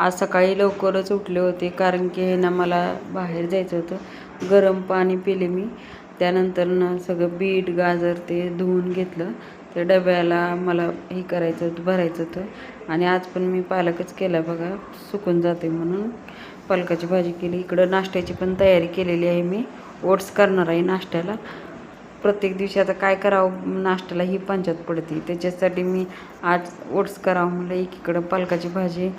आज सकाळी लवकरच उठले होते कारण की ना मला बाहेर जायचं होतं. गरम पाणी पिले मी. त्यानंतर ना सगळं बीट गाजर ते धुवून घेतलं. ते डब्याला मला हे करायचं होतं, भरायचं होतं. आणि आज पण मी पालकच केला बघा, सुकून जाते म्हणून पालकाची भाजी केली. इकडं नाश्त्याची पण तयारी केलेली आहे. मी ओट्स करणार आहे नाश्त्याला. प्रत्येक दिवशी आता काय करावं नाश्त्याला ही पंचायत पडते. त्याच्यासाठी मी आज ओट्स करावं म्हणलं. एकीकडं पालकाची भाजी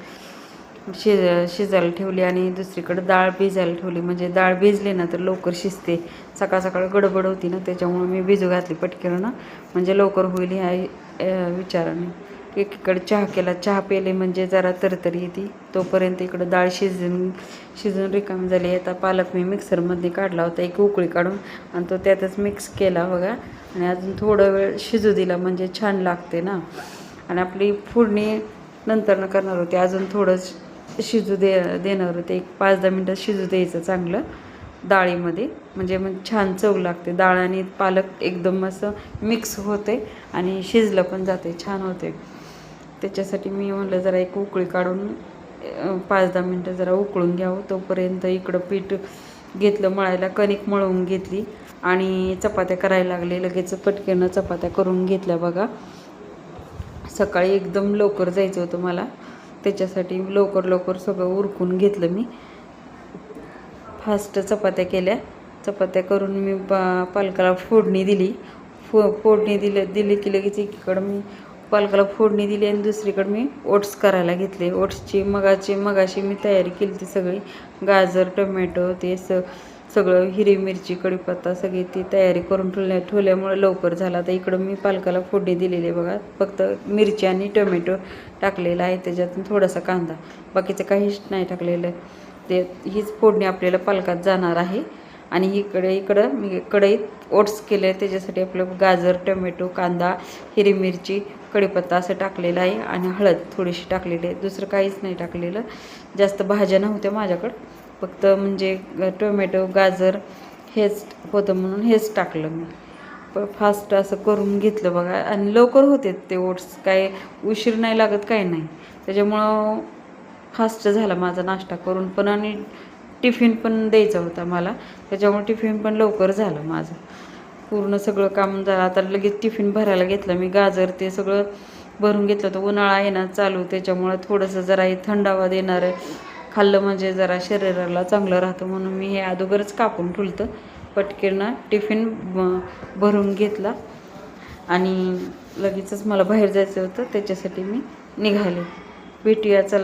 शिजायला ठेवली आणि दुसरीकडे डाळ भिजायला ठेवली. म्हणजे डाळ भिजली ना तर लवकर शिजते. सकाळ सकाळ गडबड होती ना, त्याच्यामुळे मी भिजू घातली पटकन ना, म्हणजे लवकर होईल ह्या विचाराने. एकीकडे चहा केला. चहा पेले म्हणजे जरा तरतरी येते. तोपर्यंत इकडं डाळ शिजून रिकामी झाली. आता पालक मी मिक्सरमध्ये काढला होता एक उकळी काढून, आणि तो त्यातच मिक्स केला बघा. आणि अजून थोडा वेळ शिजू दिला म्हणजे छान लागते ना. आणि आपली फोडणी नंतर करणार होते. अजून थोडं शिजू देणार होते. एक 5-10 मिनटं शिजू द्यायचं चांगलं डाळीमध्ये, म्हणजे मग छान चव लागते. डाळ आणि पालक एकदम असं मिक्स होते आणि शिजलं पण जाते, छान होते. त्याच्यासाठी मी म्हटलं जरा एक उकळी काढून 5-10 मिनटं जरा उकळून घ्यावं. तोपर्यंत इकडं पीठ घेतलं मळायला. कणिक मळवून घेतली आणि चपात्या करायला लागले. लगेच पटकन चपात्या करून घेतल्या बघा. सकाळी एकदम लवकर जायचं होतं मला, त्याच्यासाठी लवकर सगळं उरकून घेतलं मी. फास्ट चपात्या केल्या. चपात्या करून मी पालकाला फोडणी दिली. फोडणी दिली की लगेच एकीकडं मी पालकाला फोडणी दिली आणि दुसरीकडे मी ओट्स करायला घेतले. ओट्सची मगाशी मी तयारी केली ती सगळी. गाजर टोमॅटो ते सगळं हिरवी मिरची कढीपत्ता सगळी ती तयारी करून ठेवल्यामुळे लवकर झाला. तर इकडं मी पालकाला फोडणी दिलेली आहे बघा. फक्त मिरची आणि टोमॅटो टाकलेला आहे, त्याच्यातून थोडासा कांदा, बाकीचं काहीच नाही टाकलेलं. हीच फोडणी आपल्याला पालकात जाणार आहे. आणि इकडं मी कढईत ओट्स केले. त्याच्यासाठी आपलं गाजर टोमॅटो कांदा हिरवी मिरची कढीपत्ता असं टाकलेलं आहे आणि हळद थोडीशी टाकलेली आहे. दुसरं काहीच नाही टाकलेलं. जास्त भाज्या नव्हत्या माझ्याकडं, फक्त म्हणजे टोमॅटो गाजर हेच होतं म्हणून हेच टाकलं मी. फास्ट असं करून घेतलं बघा. आणि लवकर होते ते ओट्स, काय उशीर नाही लागत काही नाही. त्याच्यामुळं फास्ट झाला माझा नाश्ता करून पण. आणि टिफिन पण द्यायचा होता मला, त्याच्यामुळे टिफिन पण लवकर झालं माझं. पूर्ण सगळं काम झालं. आता लगेच टिफिन भरायला घेतलं मी. गाजर ते सगळं भरून घेतलं. तर उन्हाळा आहे ना चालू, त्याच्यामुळं थोडंसं जरा हे थंडावा देणारं खाल्लं म्हणजे जरा शरीराला चांगलं राहतं म्हणून मी हे अगोदरच कापून ठेवलं. पटकन टिफिन भरून घेतला आणि लगेचच मला बाहेर जायचं होतं, त्याच्यासाठी मी निघाले. भेटूया चला.